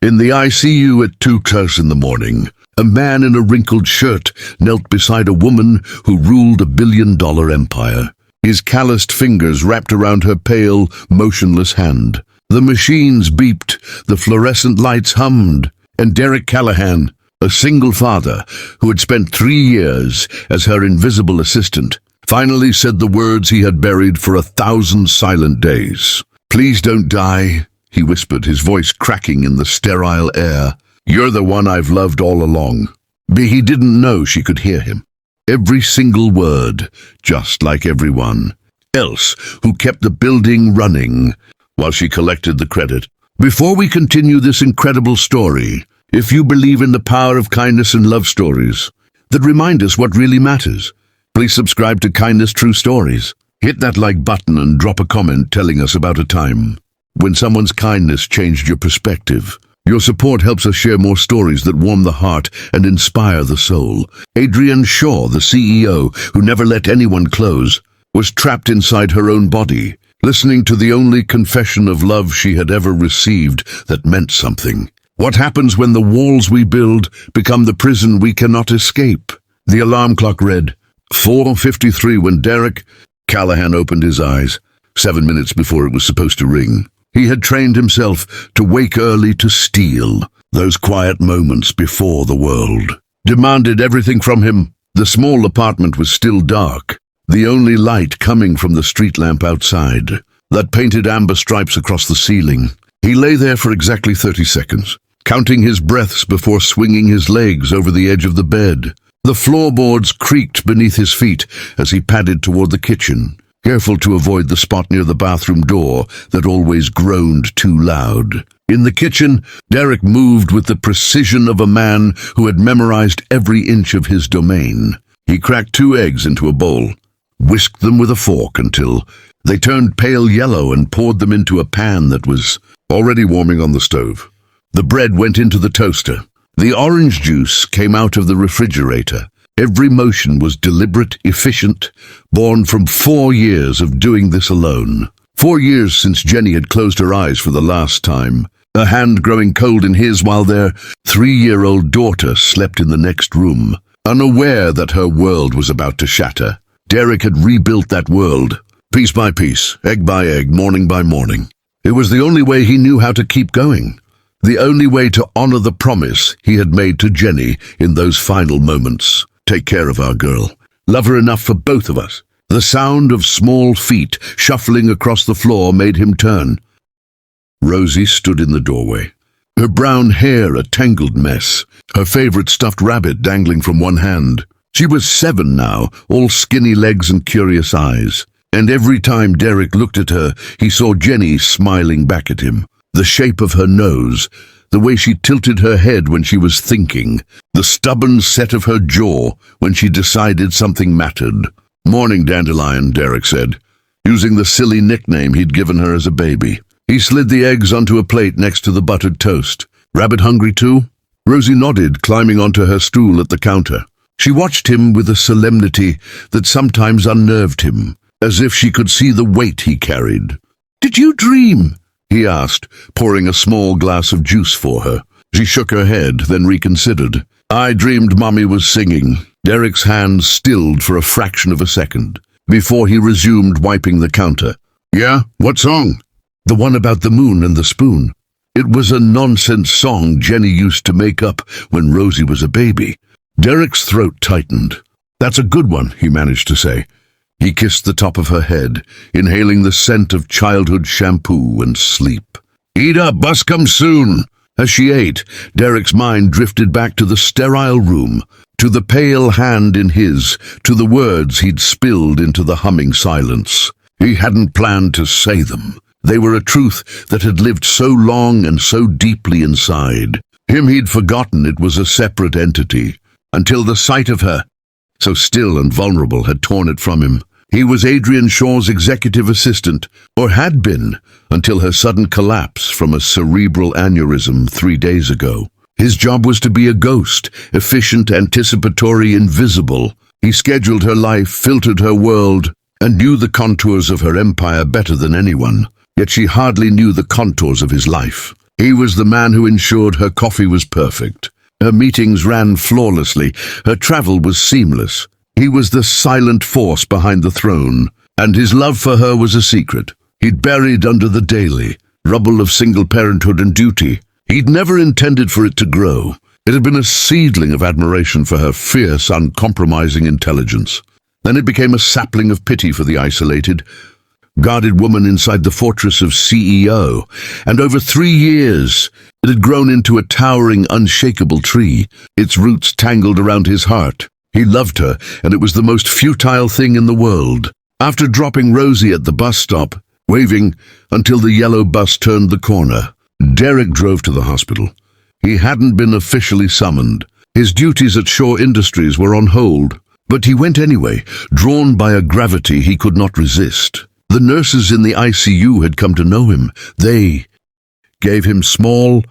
In the ICU at 2:00 in the morning, a man in a wrinkled shirt knelt beside a woman who ruled a billion-dollar empire. His calloused fingers wrapped around her pale, motionless hand. The machines beeped, the fluorescent lights hummed, and Derek Callahan, a single father who had spent 3 years as her invisible assistant, finally said the words he had buried for 1,000 silent days. "Please don't die," he whispered, his voice cracking in the sterile air. "You're the one I've loved all along." But he didn't know she could hear him. Every single word, just like everyone else who kept the building running while she collected the credit. Before we continue this incredible story, if you believe in the power of kindness and love stories that remind us what really matters, please subscribe to Kindness True Stories. Hit that like button and drop a comment telling us about a time when someone's kindness changed your perspective. Your support helps us share more stories that warm the heart and inspire the soul. Adrienne Shaw, the CEO, who never let anyone close, was trapped inside her own body, listening to the only confession of love she had ever received that meant something. What happens when the walls we build become the prison we cannot escape? The alarm clock read 4:53 when Derek Callahan opened his eyes, 7 minutes before it was supposed to ring. He had trained himself to wake early to steal those quiet moments before the world demanded everything from him. The small apartment was still dark, the only light coming from the street lamp outside that painted amber stripes across the ceiling. He lay there for exactly 30 seconds, counting his breaths before swinging his legs over the edge of the bed. The floorboards creaked beneath his feet as he padded toward the kitchen, careful to avoid the spot near the bathroom door that always groaned too loud. In the kitchen, Derek moved with the precision of a man who had memorized every inch of his domain. He cracked 2 eggs into a bowl, whisked them with a fork until they turned pale yellow, and poured them into a pan that was already warming on the stove. The bread went into the toaster. The orange juice came out of the refrigerator. Every motion was deliberate, efficient, born from 4 years of doing this alone. 4 years since Jenny had closed her eyes for the last time, her hand growing cold in his while their 3-year-old daughter slept in the next room, unaware that her world was about to shatter. Derek had rebuilt that world, piece by piece, egg by egg, morning by morning. It was the only way he knew how to keep going. The only way to honor the promise he had made to Jenny in those final moments. Take care of our girl. Love her enough for both of us. The sound of small feet shuffling across the floor made him turn. Rosie stood in the doorway, her brown hair a tangled mess, her favorite stuffed rabbit dangling from one hand. She was 7 now, all skinny legs and curious eyes. And every time Derek looked at her, he saw Jenny smiling back at him. The shape of her nose, the way she tilted her head when she was thinking, the stubborn set of her jaw when she decided something mattered. "Morning, Dandelion," Derek said, using the silly nickname he'd given her as a baby. He slid the eggs onto a plate next to the buttered toast. "Rabbit hungry too?" Rosie nodded, climbing onto her stool at the counter. She watched him with a solemnity that sometimes unnerved him, as if she could see the weight he carried. "Did you dream?" he asked, pouring a small glass of juice for her. She shook her head, then reconsidered. "I dreamed Mommy was singing." Derek's hands stilled for a fraction of a second, before he resumed wiping the counter. "Yeah? What song?" "The one about the moon and the spoon." It was a nonsense song Jenny used to make up when Rosie was a baby. Derek's throat tightened. "That's a good one," he managed to say. He kissed the top of her head, inhaling the scent of childhood shampoo and sleep. "Eat up, bus comes soon." As she ate, Derek's mind drifted back to the sterile room, to the pale hand in his, to the words he'd spilled into the humming silence. He hadn't planned to say them. They were a truth that had lived so long and so deeply inside him he'd forgotten it was a separate entity, until the sight of her, so still and vulnerable, had torn it from him. He was Adrienne Shaw's executive assistant, or had been, until her sudden collapse from a cerebral aneurysm 3 days ago. His job was to be a ghost, efficient, anticipatory, invisible. He scheduled her life, filtered her world, and knew the contours of her empire better than anyone. Yet she hardly knew the contours of his life. He was the man who ensured her coffee was perfect. Her meetings ran flawlessly. Her travel was seamless. He was the silent force behind the throne, and his love for her was a secret. He'd buried under the daily rubble of single parenthood and duty. He'd never intended for it to grow. It had been a seedling of admiration for her fierce, uncompromising intelligence. Then it became a sapling of pity for the isolated, guarded woman inside the fortress of CEO, and over 3 years it had grown into a towering, unshakable tree, its roots tangled around his heart. He loved her, and it was the most futile thing in the world. After dropping Rosie at the bus stop, waving until the yellow bus turned the corner, Derek drove to the hospital. He hadn't been officially summoned. His duties at Shaw Industries were on hold, but he went anyway, drawn by a gravity he could not resist. The nurses in the ICU had come to know him. They gave him small,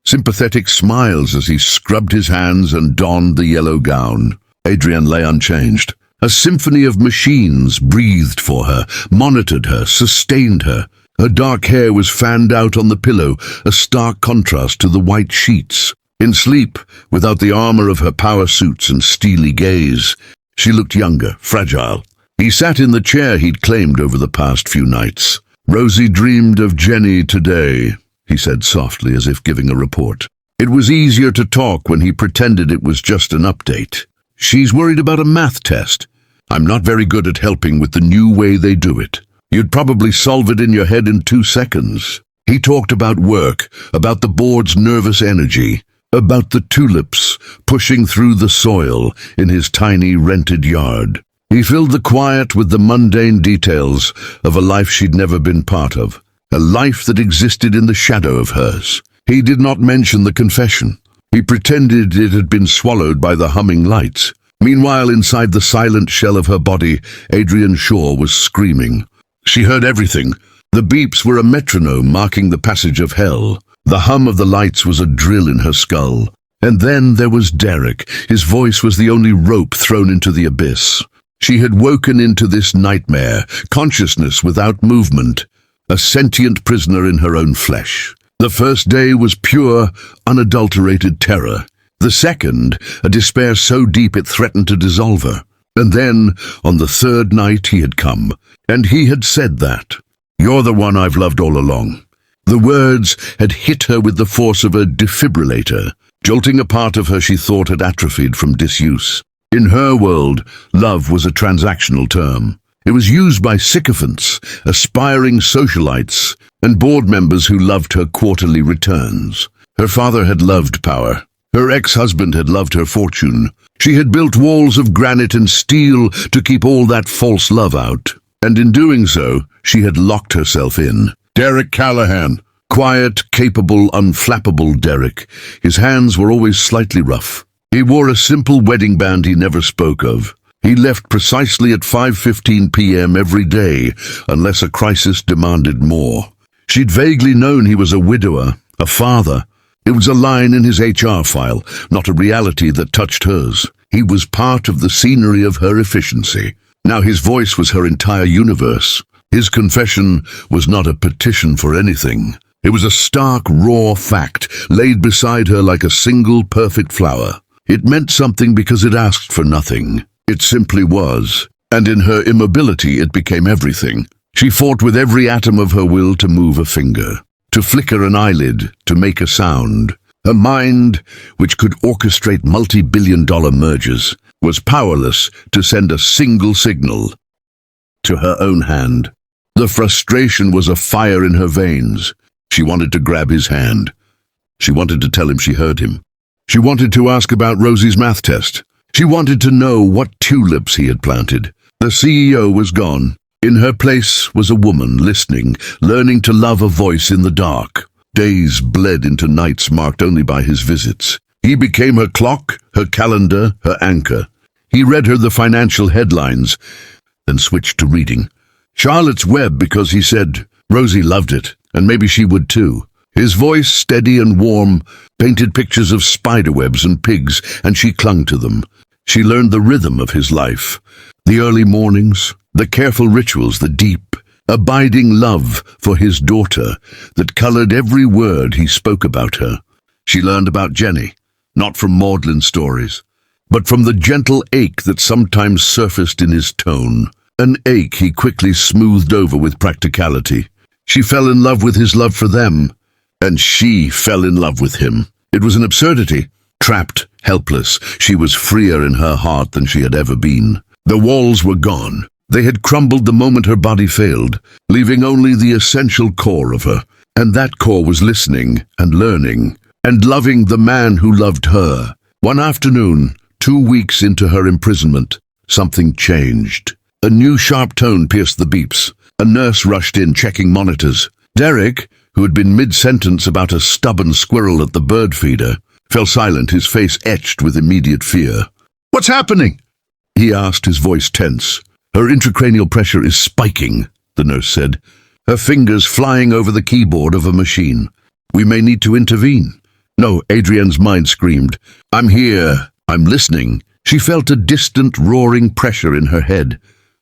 sympathetic smiles as he scrubbed his hands and donned the yellow gown. Adrienne lay unchanged. A symphony of machines breathed for her, monitored her, sustained her. Her dark hair was fanned out on the pillow, a stark contrast to the white sheets. In sleep, without the armor of her power suits and steely gaze, she looked younger, fragile. He sat in the chair he'd claimed over the past few nights. "Rosie dreamed of Jenny today," he said softly, as if giving a report. It was easier to talk when he pretended it was just an update. "She's worried about a math test. I'm not very good at helping with the new way they do it. You'd probably solve it in your head in 2 seconds." He talked about work, about the board's nervous energy, about the tulips pushing through the soil in his tiny rented yard. He filled the quiet with the mundane details of a life she'd never been part of, a life that existed in the shadow of hers. He did not mention the confession. He pretended it had been swallowed by the humming lights. Meanwhile, inside the silent shell of her body, Adrienne Shaw was screaming. She heard everything. The beeps were a metronome marking the passage of hell. The hum of the lights was a drill in her skull. And then there was Derek. His voice was the only rope thrown into the abyss. She had woken into this nightmare, consciousness without movement, a sentient prisoner in her own flesh. The first day was pure, unadulterated terror. The second, a despair so deep it threatened to dissolve her. And then, on the third night, he had come, and he had said that. "You're the one I've loved all along." The words had hit her with the force of a defibrillator, jolting a part of her she thought had atrophied from disuse. In her world, love was a transactional term. It was used by sycophants, aspiring socialites, and board members who loved her quarterly returns. Her father had loved power. Her ex-husband had loved her fortune. She had built walls of granite and steel to keep all that false love out. And in doing so, she had locked herself in. Derek Callahan. Quiet, capable, unflappable Derek. His hands were always slightly rough. He wore a simple wedding band he never spoke of. He left precisely at 5:15 p.m. every day, unless a crisis demanded more. She'd vaguely known he was a widower, a father. It was a line in his HR file, not a reality that touched hers. He was part of the scenery of her efficiency. Now his voice was her entire universe. His confession was not a petition for anything. It was a stark, raw fact, laid beside her like a single perfect flower. It meant something because it asked for nothing. It simply was. And in her immobility it became everything. She fought with every atom of her will to move a finger, to flicker an eyelid, to make a sound. Her mind, which could orchestrate multi-billion-dollar mergers, was powerless to send a single signal to her own hand. The frustration was a fire in her veins. She wanted to grab his hand. She wanted to tell him she heard him. She wanted to ask about Rosie's math test. She wanted to know what tulips he had planted. The CEO was gone. In her place was a woman listening, learning to love a voice in the dark. Days bled into nights marked only by his visits. He became her clock, her calendar, her anchor. He read her the financial headlines, then switched to reading Charlotte's Web because he said Rosie loved it, and maybe she would too. His voice, steady and warm, painted pictures of spiderwebs and pigs, and she clung to them. She learned the rhythm of his life, the early mornings, the careful rituals, the deep, abiding love for his daughter that colored every word he spoke about her. She learned about Jenny, not from maudlin stories, but from the gentle ache that sometimes surfaced in his tone, an ache he quickly smoothed over with practicality. She fell in love with his love for them, and she fell in love with him. It was an absurdity. Trapped, helpless, she was freer in her heart than she had ever been. The walls were gone. They had crumbled the moment her body failed, leaving only the essential core of her. And that core was listening and learning and loving the man who loved her. One afternoon, 2 weeks into her imprisonment, something changed. A new sharp tone pierced the beeps. A nurse rushed in, checking monitors. Derek, who had been mid-sentence about a stubborn squirrel at the bird feeder, fell silent, his face etched with immediate fear. "What's happening?" he asked, his voice tense. "Her intracranial pressure is spiking," the nurse said, her fingers flying over the keyboard of a machine. "We may need to intervene." "No," Adrienne's mind screamed. "I'm here. I'm listening." She felt a distant, roaring pressure in her head,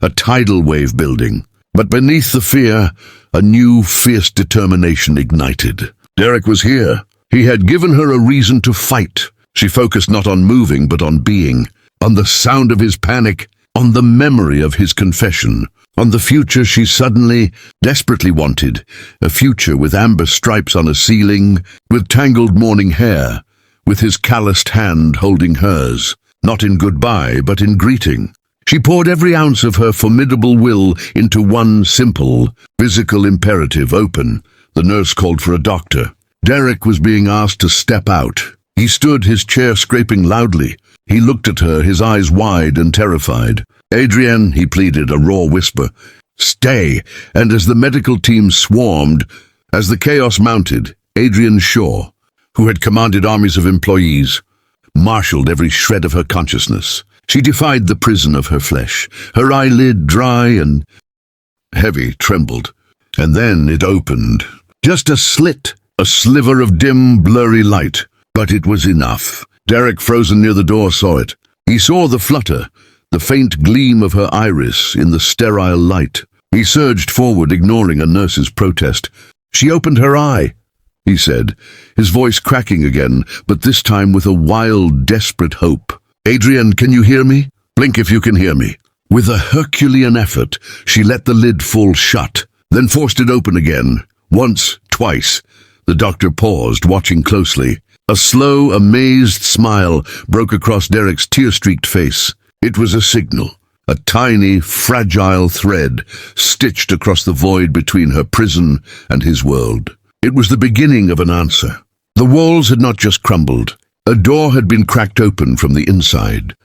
a tidal wave building. But beneath the fear, a new, fierce determination ignited. Derek was here. He had given her a reason to fight. She focused not on moving, but on being, on the sound of his panic, on the memory of his confession, on the future she suddenly, desperately wanted, a future with amber stripes on a ceiling, with tangled morning hair, with his calloused hand holding hers, not in goodbye, but in greeting. She poured every ounce of her formidable will into one simple, physical imperative. "Open." The nurse called for a doctor. Derek was being asked to step out. He stood, his chair scraping loudly. He looked at her, his eyes wide and terrified. "Adrienne," he pleaded, a raw whisper. "Stay." And as the medical team swarmed, as the chaos mounted, Adrienne Shaw, who had commanded armies of employees, marshaled every shred of her consciousness. She defied the prison of her flesh. Her eyelid, dry and heavy, trembled. And then it opened. Just a slit, a sliver of dim, blurry light. But it was enough. Derek, frozen near the door, saw it. He saw the flutter, the faint gleam of her iris in the sterile light. He surged forward, ignoring a nurse's protest. "She opened her eye," he said, his voice cracking again, but this time with a wild, desperate hope. "Adrienne, can you hear me? Blink if you can hear me." With a Herculean effort, she let the lid fall shut, then forced it open again. Once, twice. The doctor paused, watching closely. A slow, amazed smile broke across Derek's tear-streaked face. It was a signal, a tiny, fragile thread stitched across the void between her prison and his world. It was the beginning of an answer. The walls had not just crumbled. A door had been cracked open from the inside.